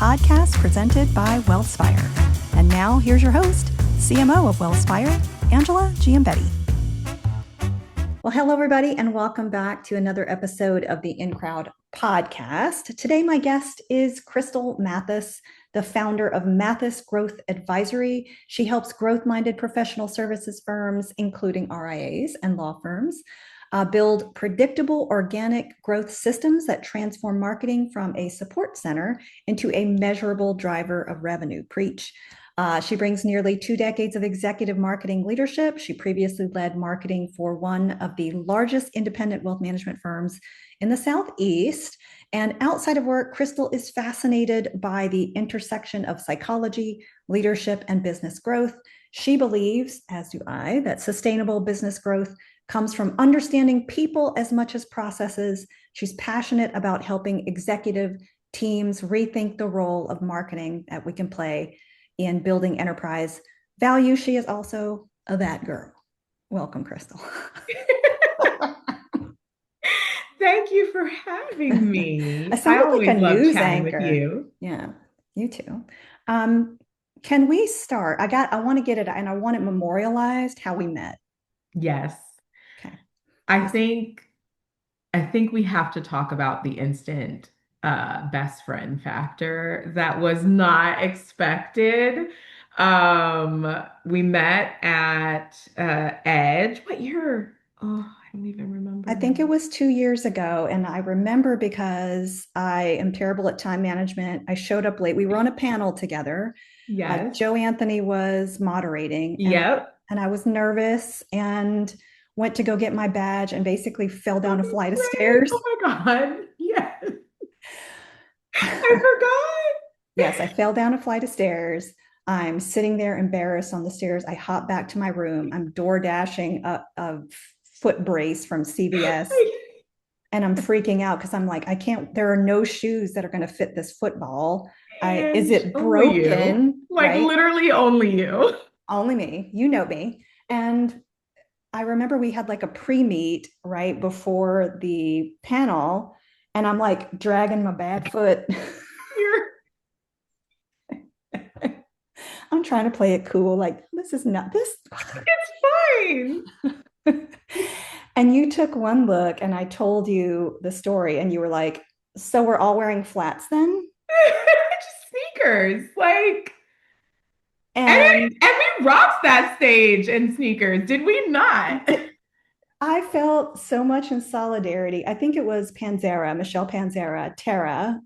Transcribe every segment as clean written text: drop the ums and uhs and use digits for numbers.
podcast presented by Wealthspire. And now here's your host, CMO of Wealthspire, Angela Giombetti. Well, hello, everybody, and welcome back to another episode of the In Crowd podcast. Today, my guest is Crystal Mathis, the founder of Mathis Growth Advisory. She helps growth-minded professional services firms, including RIAs and law firms, build predictable organic growth systems that transform marketing from a support center into a measurable driver of revenue. Preach. She brings nearly 2 decades of executive marketing leadership. She previously led marketing for one of the largest independent wealth management firms in the Southeast. And outside of work, Crystal is fascinated by the intersection of psychology, leadership, and business growth. She believes, as do I, that sustainable business growth comes from understanding people as much as processes. She's passionate about helping executive teams rethink the role of marketing that we can play in building enterprise value. She is also a that girl. Welcome, Crystal. Thank you for having me. I sounded like a love news chatting anchor. with you. Yeah, you too. Can we start? I want to get it, and I want it memorialized how we met. Yes. Okay. I think we have to talk about the instant best friend factor that was not expected. We met at Edge. What year? Oh, I don't even remember I think now. it was 2 years ago. And I remember because I am terrible at time management. I showed up late. We were on a panel together. Yes. Joe Anthony was moderating, Yep. and I was nervous and went to go get my badge and basically fell down a flight of Right. stairs. Oh my God. Yes. I Yes, I fell down a flight of stairs. I'm sitting there embarrassed on the stairs. I hop back to my room. I'm door dashing a foot brace from CVS, forgot. and I'm freaking out because I'm like, I can't, there are no shoes that are going to fit this football. Is And it only you, broken? like Right? literally only you. Only me. You know me. And I remember we had like a pre-meet right before the panel, and I'm like dragging my bad foot. You're, I'm trying to play it cool, like this is not this. it's fine. And you took one look, and I told you the story, and you were like, "So we're all wearing flats then?" Just sneakers. Like, And and we rocked that stage in sneakers, did we not? I felt so much in solidarity. I think it was Panzera, Michelle Panzera, Tara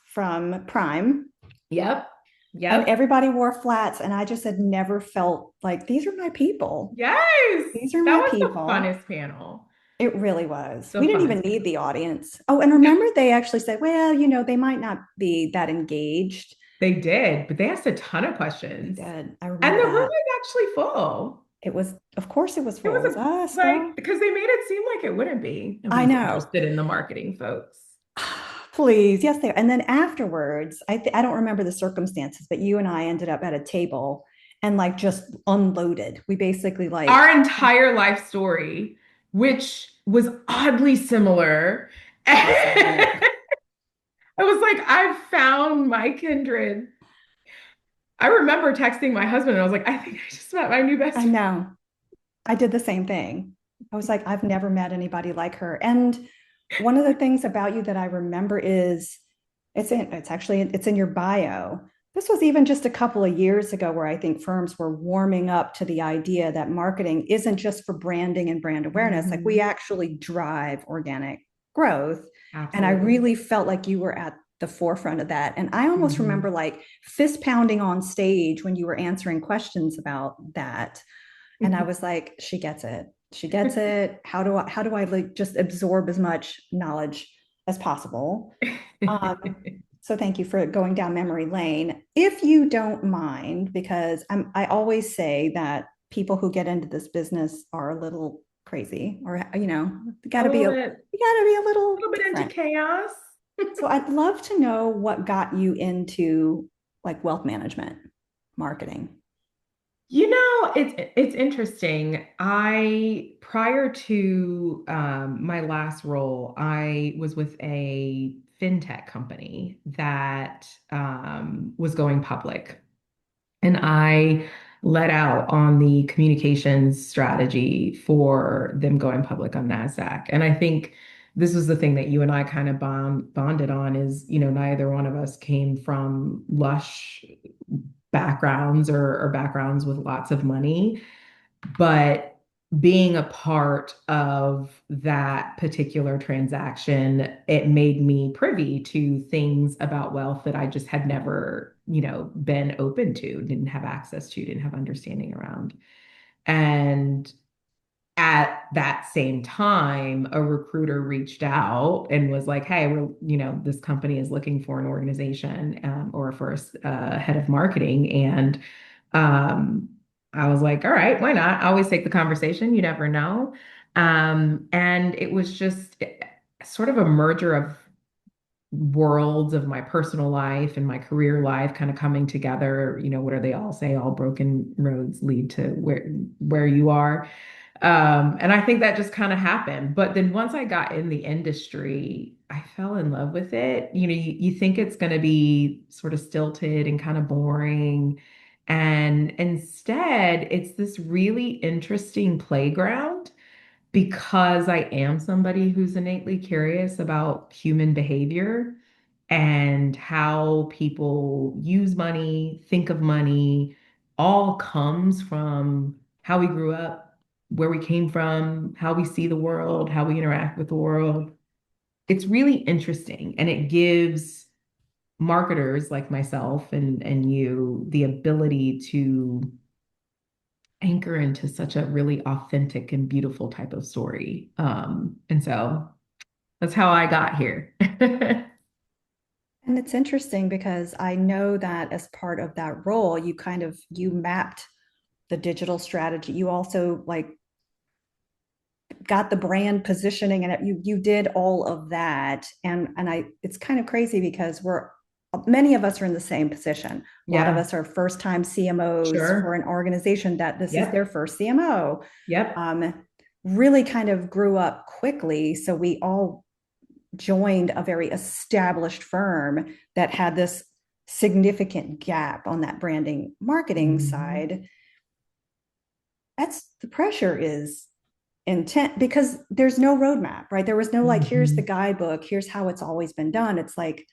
from Prime, Yep. and Yep. everybody wore flats, and I just had never felt like these are my people. Yes. These are That my was the people. funnest panel. It really was. The We didn't even funnest need panel. the audience. Oh, and remember they actually said, well, they might not be that engaged. They did, but they asked a ton of They questions. did. I And remember the room that. was actually full. It was, of course, it was It full. was It was us, like girl. because they made it seem like it wouldn't be. I Nobody's know. interested in the marketing folks. Please, yes, they are. And then afterwards, I don't remember the circumstances, but you and I ended up at a table and like just unloaded. We basically like, Our entire life story, which was oddly similar. wasn't it? I was like, I've found my kindred. I remember texting my husband and I was like, I think I just met my new best I friend. know. I did the same thing. I was like, I've never met anybody like her. And one of the things about you that I remember is it's in your bio. This was even just a couple of years ago where I think firms were warming up to the idea that marketing isn't just for branding and brand awareness. Like we Mhm. actually drive organic growth. And I Absolutely. really felt like you were at the forefront of that. And I almost remember Mhm. like fist pounding on stage when you were answering questions about that. And I was like, she gets it. She gets it. How do I like just absorb as much knowledge as possible? So thank you for going down memory lane. If you don't mind, because I always say that people who get into this business are a little crazy, or A little bit, you got to be a a little little bit into different. chaos. So I'd love to know what got you into like wealth management, marketing. It's interesting. I prior to my last role, I was with a fintech company that was going public. And I let out on the communications strategy for them going public on NASDAQ. And I think this was the thing that you and I kind of bonded on is, neither one of us came from lush backgrounds or backgrounds with lots of money. But being a part of that particular transaction, it made me privy to things about wealth that I just had never, been open to, didn't have access to, didn't have understanding around. And at that same time, a recruiter reached out and was like, "Hey, this company is looking for an organization or for a head of marketing." And um, I was like, "All right, why not? I always take the conversation. You never know." And it was just sort of a merger of worlds of my personal life and my career life kind of coming together. What do they all say? All broken roads lead to where you are. And I think that just kind of happened. But then once I got in the industry, I fell in love with it. You think it's going to be sort of stilted and kind of boring. And instead, it's this really interesting playground because I am somebody who's innately curious about human behavior and how people use money, think of money, all comes from how we grew up, where we came from, how we see the world, how we interact with the world. It's really interesting and it gives marketers like myself and you the ability to anchor into such a really authentic and beautiful type of story. And so that's how I got here. And it's interesting because I know that as part of that role, you mapped the digital strategy. You also like got the brand positioning and you did all of that. And I it's kind of crazy because many of us are in the same position. A lot of Yeah, us are first time CMOs for sure. an organization that this is their Yep. first CMO. Yep. Um, really kind of grew up quickly. So we all joined a very established firm that had this significant gap on that branding marketing Mhm. side. That's the pressure is intent because there's no roadmap, right? There was no like, here's the Mhm. guidebook, here's how it's always been done. It's like,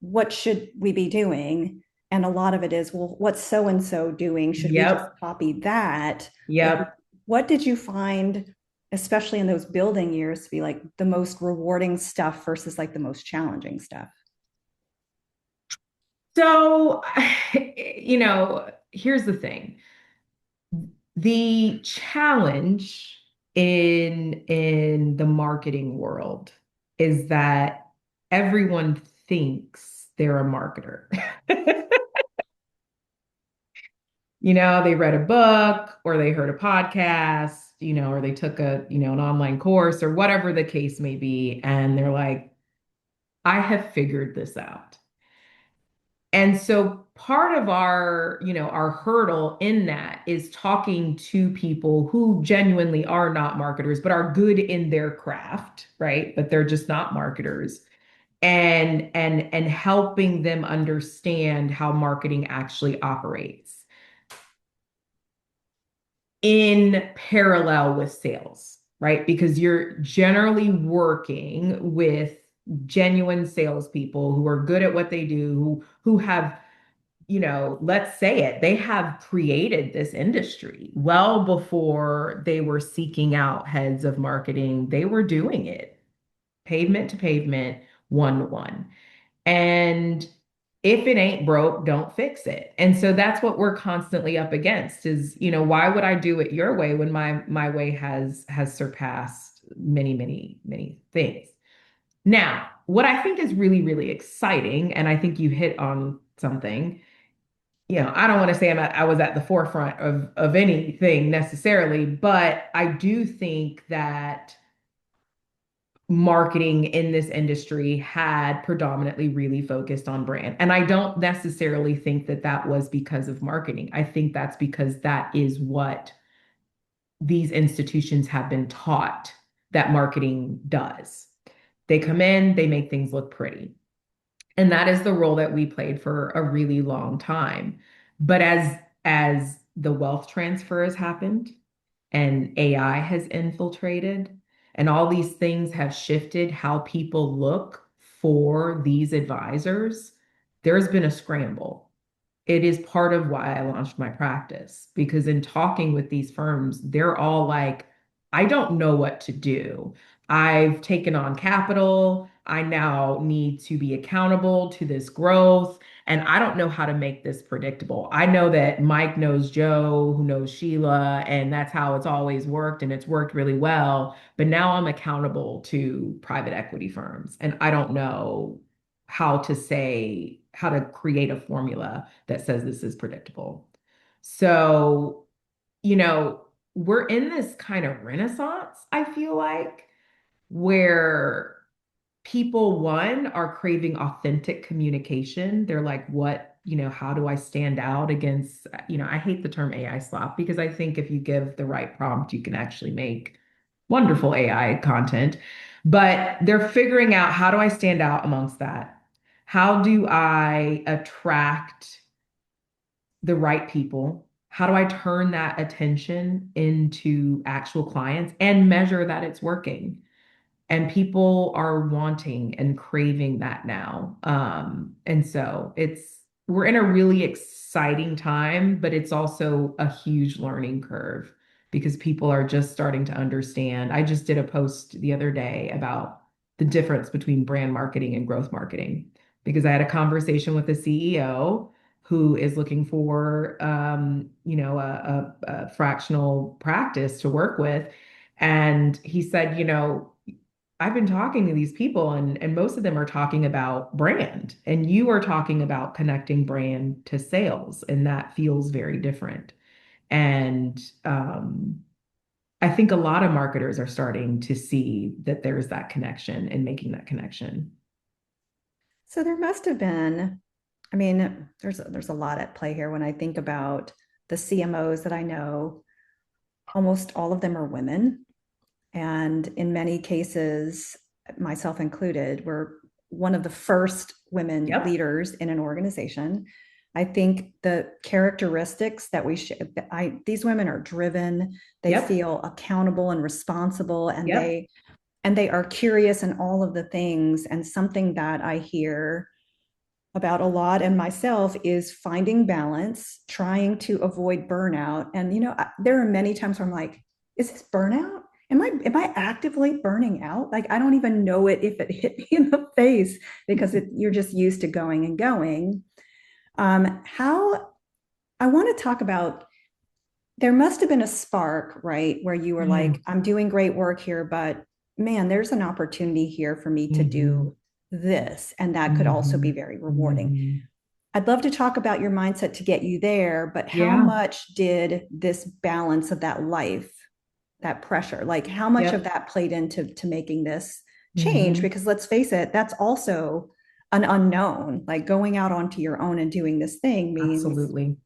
what should we be doing? And a lot of it is, well, what's so and so doing? Should we just Yep. copy that? Like, Yep. what did you find, especially in those building years, to be like the most rewarding stuff versus like the most challenging stuff? So, here's the thing. The challenge in the marketing world is that everyone thinks they're a marketer. They read a book or they heard a podcast, or they took an online course or whatever the case may be, and they're like, I have figured this out. And so part of our hurdle in that is talking to people who genuinely are not marketers, but are good in their craft, right? But they're just not marketers and helping them understand how marketing actually operates in parallel with sales, right? Because you're generally working with genuine salespeople who are good at what they do, who have, let's say it, they have created this industry well before they were seeking out heads of marketing. They were doing it pavement to pavement, one to one. And if it ain't broke, don't fix it. And so that's what we're constantly up against is, why would I do it your way when my way has surpassed many, many, many things. Now, what I think is really, really exciting, and I think you hit on something, I don't want to say I was at the forefront of anything necessarily, but I do think that marketing in this industry had predominantly really focused on brand. And I don't necessarily think that that was because of marketing. I think that's because that is what these institutions have been taught that marketing does. They come in, they make things look pretty. And that is the role that we played for a really long time. But as the wealth transfer has happened and AI has infiltrated and all these things have shifted how people look for these advisors, there's been a scramble. It is part of why I launched my practice because in talking with these firms, they're all like, I don't know what to do. I've taken on capital. I now need to be accountable to this growth, and I don't know how to make this predictable. I know that Mike knows Joe, who knows Sheila, and that's how it's always worked, and it's worked really well. But now I'm accountable to private equity firms, and I don't know how to create a formula that says this is predictable. So, you know, we're in this kind of renaissance, I feel like, where people, one, are craving authentic communication. They're like, what, how do I stand out against, I hate the term AI slop because I think if you give the right prompt, you can actually make wonderful AI content. But they're figuring out, how do I stand out amongst that? How do I attract the right people? How do I turn that attention into actual clients and measure that it's working? And people are wanting and craving that now. And so we're in a really exciting time, but it's also a huge learning curve because people are just starting to understand. I just did a post the other day about the difference between brand marketing and growth marketing because I had a conversation with a CEO who is looking for a fractional practice to work with. And he said, I've been talking to these people and most of them are talking about brand and you are talking about connecting brand to sales and that feels very different. And I think a lot of marketers are starting to see that there's that connection and making that connection. So there must have been, I mean, there's a lot at play here when I think about the CMOs that I know. Almost all of them are women. And in many cases, myself included, we're one of the first women Yep. leaders in an organization. I think the characteristics that these women are driven, they Yep. feel accountable and responsible, and Yep. they are curious in all of the things. And something that I hear about a lot and myself is finding balance, trying to avoid burnout. And there are many times where I'm like, is this burnout? Am I actively burning out? Like I don't even know it if it hit me in the face because you're just used to going and going. How I want to talk about, there must have been a spark, right, where you were like, Mm. I'm doing great work here, but man, there's an opportunity here for me to Mhm. do this, and that could also be Mhm. very rewarding. Mhm. I'd love to talk about your mindset to get you there, but how Yeah. much did this balance of that life, that pressure, like how much of Yep. that played into making this change? Mhm. Because let's face it, that's also an unknown. Like going out onto your own and doing this thing means. Absolutely.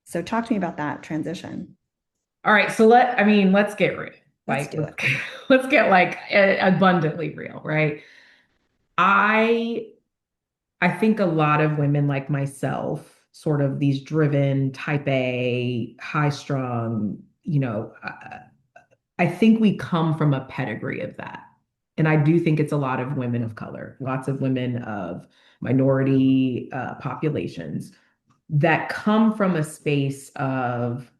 So talk to me about that transition. All right, so let's get real. Let's Like, do it. let's get like abundantly real, right? I I think a lot of women like myself, sort of these driven, type A, high strung, I think we come from a pedigree of that. And I do think it's a lot of women of color, lots of women of minority populations that come from a space of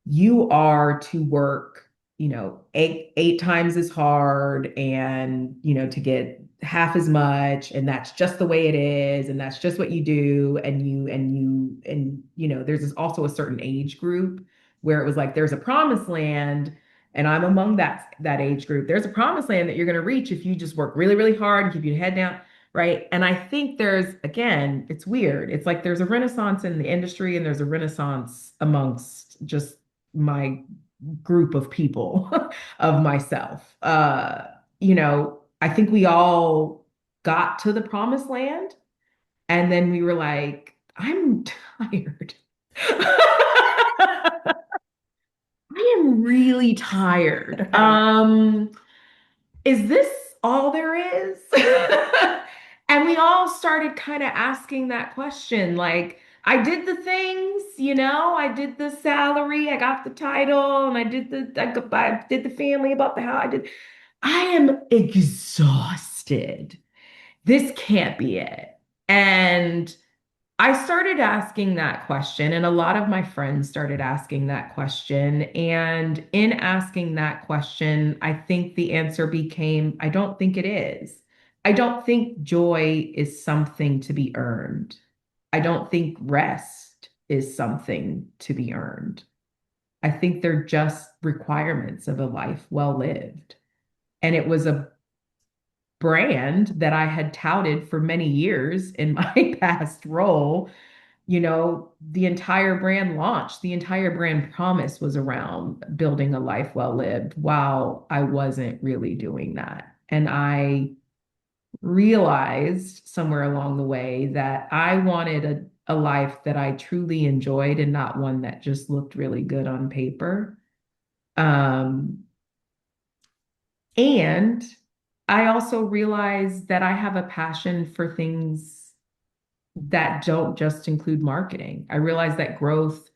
you are to work, eight times as hard and, to get half as much. And that's just the way it is. And that's just what you do. And there's also a certain age group where it was like, there's a promised land. And I'm among that age group. There's a promised land that you're going to reach if you just work really, really hard and keep your head down. Right. And I think again, it's weird. It's like there's a renaissance in the industry and there's a renaissance amongst just my group of people of myself. I think we all got to the promised land and then we were like, I'm tired. I am really tired. Right. is this all there is? And we all started kind of asking that question. Like, I did the things, I did the salary, I got the title, and I did the family about the house. I am exhausted. This can't be it. And I started asking that question, and a lot of my friends started asking that question. And in asking that question, I think the answer became, I don't think it is. I don't think joy is something to be earned. I don't think rest is something to be earned. I think they're just requirements of a life well lived. And it was a brand that I had touted for many years in my past role. The entire brand launch, the entire brand promise was around building a life well lived while I wasn't really doing that. And I realized somewhere along the way that I wanted a life that I truly enjoyed and not one that just looked really good on paper. Um, and I also realized that I have a passion for things that don't just include marketing. I realized that growth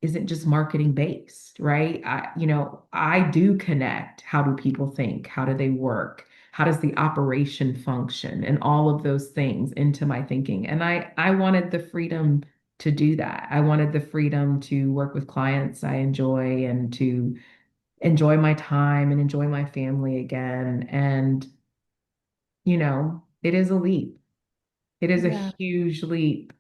isn't just marketing based, right? I do connect. How do people think? How do they work? How does the operation function? And all of those things into my thinking. And I wanted the freedom to do that. I wanted the freedom to work with clients I enjoy and to enjoy my time and enjoy my family again. And, it is a leap. It is a Yeah. huge leap.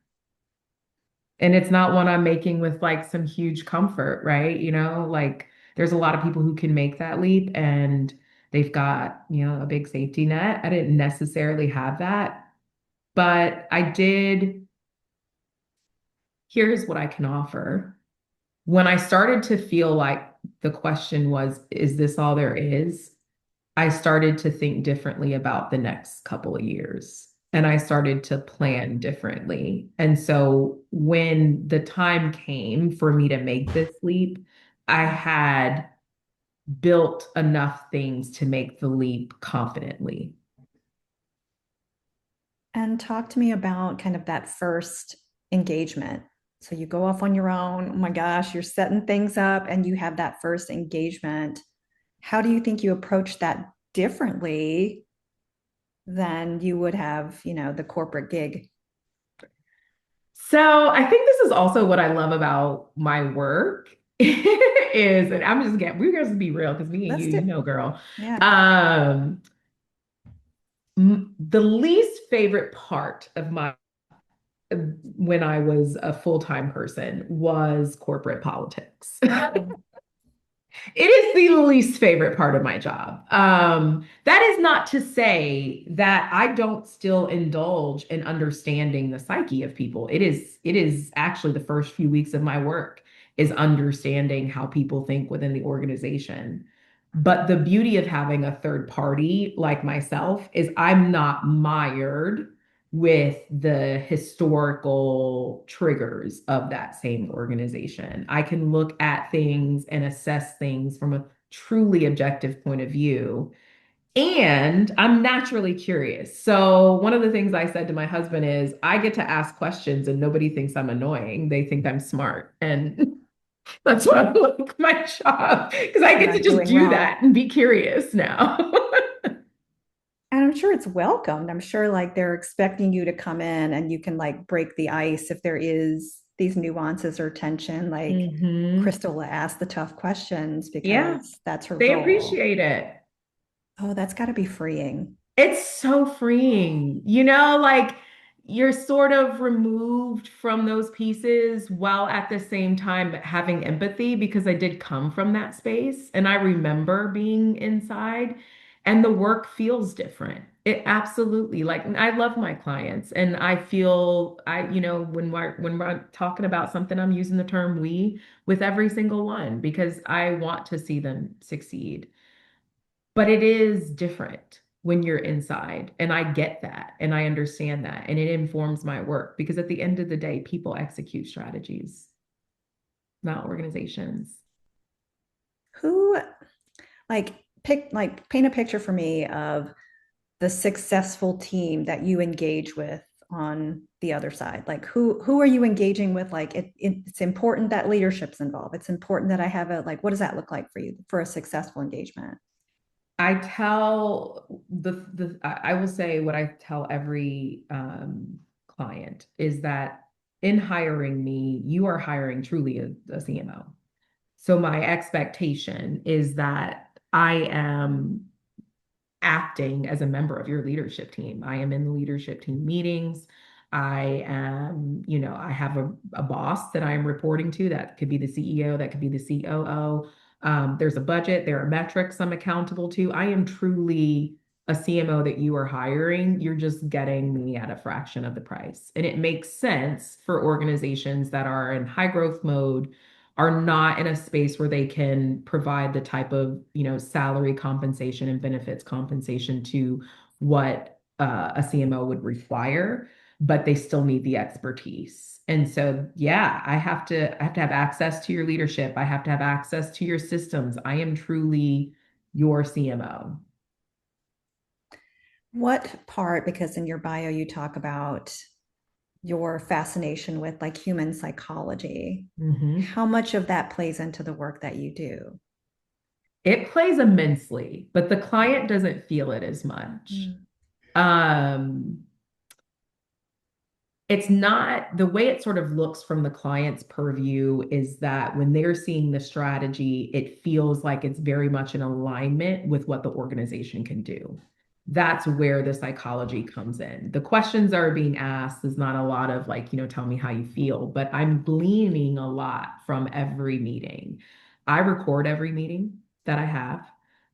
And it's not one I'm making with like some huge comfort, right? Like there's a lot of people who can make that leap and they've got, a big safety net. I didn't necessarily have that, but I did. Here's what I can offer. When I started to feel like the question was, is this all there is? I started to think differently about the next couple of years and I started to plan differently. And so when the time came for me to make this leap, I had built enough things to make the leap confidently. And talk to me about kind of that first engagement. So you go off on your own. Oh my gosh, you're setting things up and you have that first engagement. How do you think you approach that differently than you would have, the corporate gig? So I think this is also what I love about my work is, and we're going to be real because me and Let's you, do, girl. yeah. Um, the least favorite part of my when I was a full-time person was corporate politics. It is the least favorite part of my job. That is not to say that I don't still indulge in understanding the psyche of people. It is actually the first few weeks of my work is understanding how people think within the organization. But the beauty of having a third party like myself is I'm not mired with the historical triggers of that same organization. I can look at things and assess things from a truly objective point of view. And I'm naturally curious. So, one of the things I said to my husband is, I get to ask questions and nobody thinks I'm annoying. They think I'm smart. And that's why I like my job because I You're get to not just doing do wrong. that and be curious now. And I'm sure it's welcomed. I'm sure like they're expecting you to come in and you can like break the ice if there is these nuances or tension. Like Hmm. Crystal will ask the tough questions Yeah, because that's her they role. appreciate it. Oh, that's got to be freeing. It's so freeing, like you're sort of removed from those pieces while at the same time having empathy because I did come from that space and I remember being inside and the work feels different. It absolutely like I love my clients and I feel when we're talking about something I'm using the term we with every single one because I want to see them succeed. But it is different when you're inside. And I get that and I understand that. And it informs my work because at the end of the day, people execute strategies, not organizations. Who, like, paint a picture for me of the successful team that you engage with on the other side. Like who are you engaging with? Like it's important that leadership's involved. It's important that I have a, like, what does that look like for you for a successful engagement? I tell I will say what I tell every client is that in hiring me, you are hiring truly a CMO. So my expectation is that I am acting as a member of your leadership team. I am in the leadership team meetings. I am, I have a boss that I am reporting to. That could be the CEO, that could be the COO. There's a budget, there are metrics I'm accountable to. I am truly a CMO that you are hiring. You're just getting me at a fraction of the price. And it makes sense for organizations that are in high growth mode, are not in a space where they can provide the type of, salary compensation and benefits compensation to what a CMO would require, but they still need the expertise. And so, yeah, I have to have access to your leadership. I have to have access to your systems. I am truly your CMO. What part, because in your bio you talk about your fascination with like human psychology, Mhm. how much of that plays into the work that you do? It plays immensely, but the client doesn't feel it as much. Mm. Um, it's not the way it sort of looks from the client's purview is that when they're seeing the strategy, it feels like it's very much in alignment with what the organization can do. That's where the psychology comes in. The questions are being asked is not a lot of like, tell me how you feel, but I'm gleaning a lot from every meeting. I record every meeting that I have.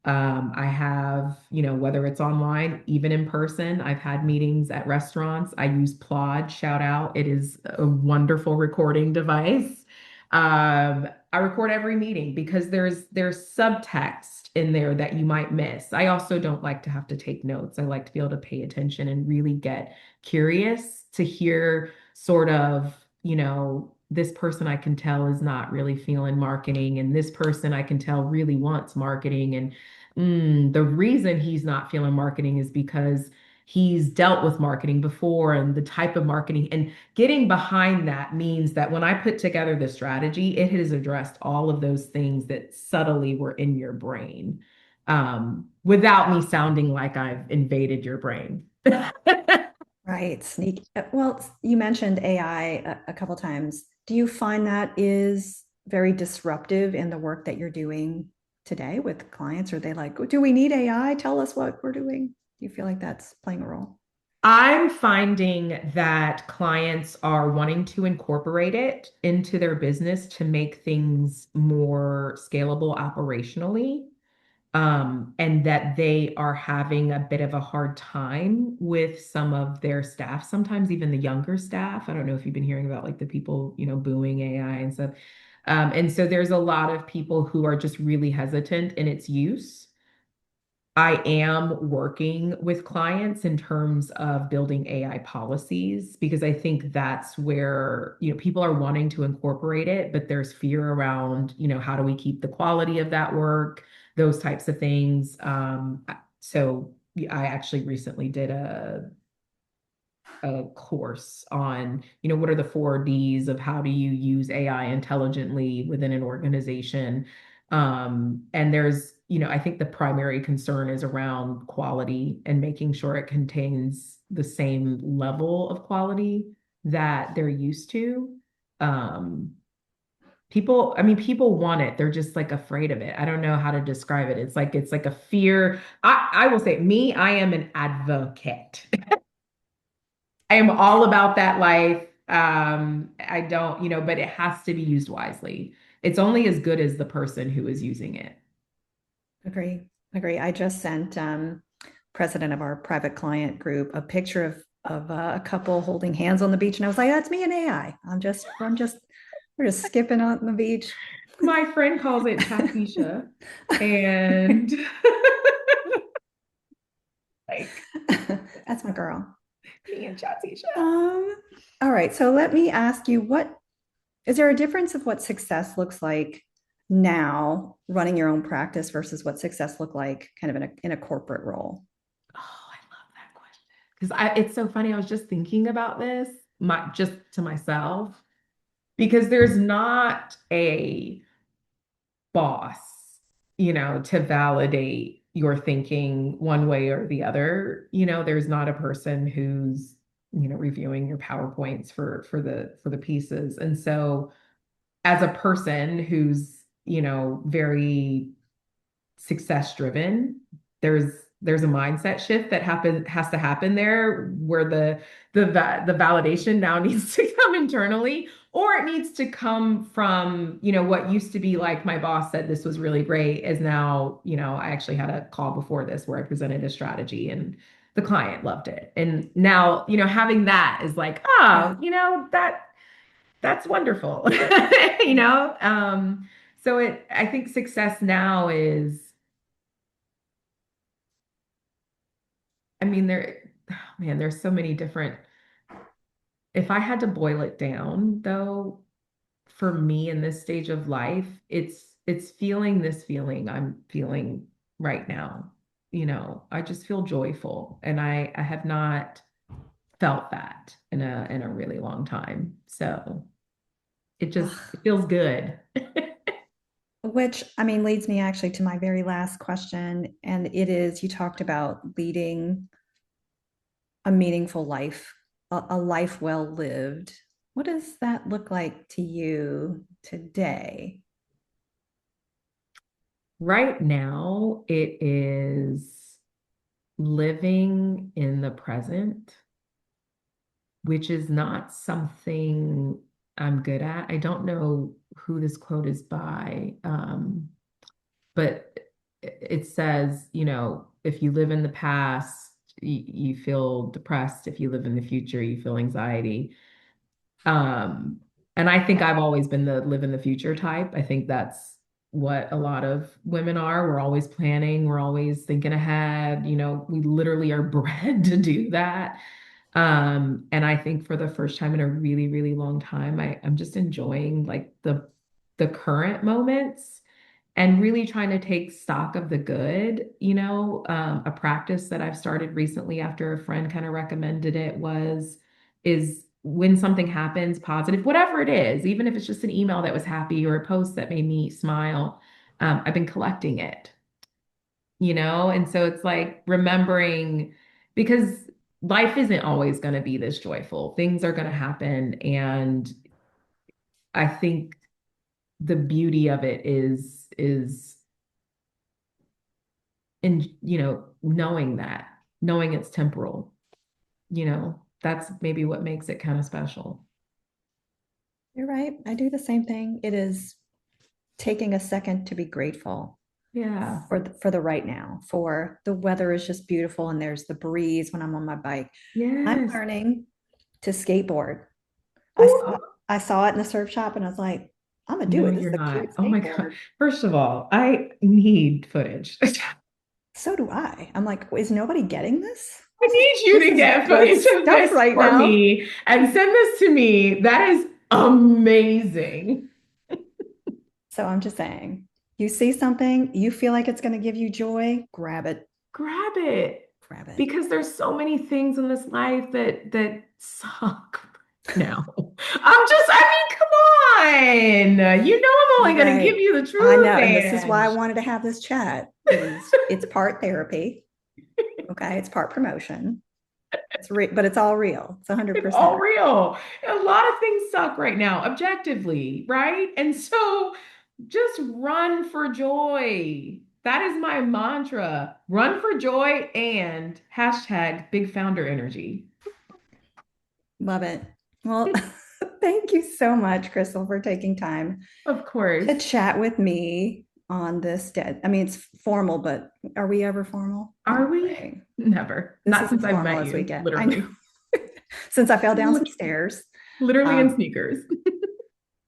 I have, whether it's online, even in person, I've had meetings at restaurants. I use Plod, shout out. It is a wonderful recording device. I record every meeting because there's subtext in there that you might miss. I also don't like to have to take notes. I like to be able to pay attention and really get curious to hear sort of, this person I can tell is not really feeling marketing, and this person I can tell really wants marketing. And the reason he's not feeling marketing is because he's dealt with marketing before and the type of marketing. And getting behind that means that when I put together the strategy, it has addressed all of those things that subtly were in your brain, without me sounding like I've invaded your brain. Right. Sneak. Well, you mentioned AI a couple times. Do you find that is very disruptive in the work that you're doing today with clients? Are they like, do we need AI? Tell us what we're doing. Do you feel like that's playing a role? I'm finding that clients are wanting to incorporate it into their business to make things more scalable operationally. And that they are having a bit of a hard time with some of their staff, sometimes even the younger staff. I don't know if you've been hearing about like the people, booing AI and stuff. And so there's a lot of people who are just really hesitant in its use. I am working with clients in terms of building AI policies because I think that's where, people are wanting to incorporate it, but there's fear around, how do we keep the quality of that work, those types of things. So I actually recently did a course on, what are the 4 Ds of how do you use AI intelligently within an organization. And there's, I think the primary concern is around quality and making sure it contains the same level of quality that they're used to. Um, people want it. They're just like afraid of it. I don't know how to describe it. It's like a fear. I will say me, I am an advocate. I am all about that life. I don't, but it has to be used wisely. It's only as good as the person who is using it. Agree. Agree. I just sent president of our private client group a picture of a couple holding hands on the beach, and I was like, "That's me and AI. We're just skipping on the beach." My friend calls it chatisha, and like That's my girl. me and chatisha. Um, all right. So let me ask you, what is there a difference of what success looks like now running your own practice versus what success looked like kind of in a corporate role? Oh, I love that question. Because it's so funny. I was just thinking about this, just to myself, because there's not a boss, to validate your thinking one way or the other. There's not a person who's, reviewing your PowerPoints for the pieces. And so as a person who's, very success driven, there's a mindset shift that has to happen there, where the validation now needs to come internally, or it needs to come from, what used to be like, my boss said this was really great, is now, I actually had a call before this where I presented a strategy and the client loved it. And now, having that is like, oh, Yeah. that's wonderful. So I think success now is, I mean, man, there's so many different. If I had to boil it down, though, for me in this stage of life, it's feeling this feeling I'm feeling right now. I just feel joyful, and I have not felt that in a really long time. So it feels good. Which I mean leads me actually to my very last question. And it is, you talked about leading a meaningful life, a life well lived. What does that look like to you today? Right now, it is living in the present, which is not something I'm good at. I don't know who this quote is by, but it says, if you live in the past, you feel depressed. If you live in the future, you feel anxiety. Um, and I think I've always been the live in the future type. I think that's what a lot of women are. We're always planning, we're always thinking ahead. We literally are bred to do that. And I think for the first time in a really, really long time, I'm just enjoying like the current moments and really trying to take stock of the good. A practice that I've started recently after a friend kind of recommended it is when something happens positive, whatever it is, even if it's just an email that was happy or a post that made me smile, I've been collecting it, and so it's like remembering, because life isn't always going to be this joyful. Things are going to happen. And I think the beauty of it is in, knowing it's temporal, that's maybe what makes it kind of special. You're right. I do the same thing. It is taking a second to be grateful Yeah. for the right now, for the weather is just beautiful and there's the breeze when I'm on my bike. I'm Yes. learning to skateboard. I saw Oh, I saw it in the surf shop and I was like, I'm gonna do no, it. This you're is a not. cute Oh my God. skateboard. First of all, I need footage. So do I. I'm like, is nobody getting this? I need you This to is get good footage of stuff this right for now. me and send this to me. That is amazing. So I'm just saying, you see something, you feel like it's going to give you joy, grab it, Grab it, grab it. because there's so many things in this life that suck now. I mean, come on. I'm only You're going to give right. you the I know. truth, And this is why I and wanted to have this chat. It's part therapy. Okay. It's part promotion. But it's all real. It's it's all 100%. real. A lot of things suck right now, objectively, right? And so just run for joy. That is my mantra. Run for joy and hashtag big founder energy. Love it. Well, thank you so much, Crystal, for taking time Of to course. chat with me on this day. I mean, it's formal, but are we ever formal? Are No we? way. Never. This Not is as since I've formal met as we you, get. I know. literally. Since I fell down some Lit- stairs. Literally in Um, sneakers. Of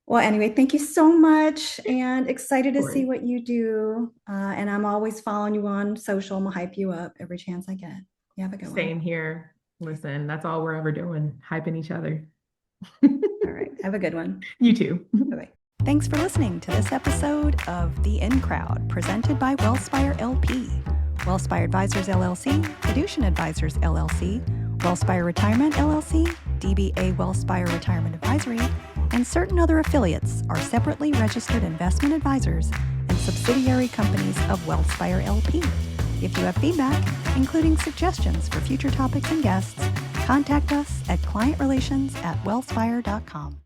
well, anyway, thank you so much and excited to see course. what you do. And I'm always following you on social. I'm going to hype you up every chance I get. You have a good one. Same here. Listen, that's all we're ever doing, hyping each other. All right. Have a good one. You too. Bye bye. Thanks for listening to this episode of The In Crowd, presented by Wealthspire LP, Wealthspire Advisors LLC, Fiducian Advisors LLC, Wealthspire Retirement LLC, DBA Wealthspire Retirement Advisory, and certain other affiliates are separately registered investment advisors and subsidiary companies of Wealthspire LP. If you have feedback, including suggestions for future topics and guests, contact us at clientrelations@wealthspire.com.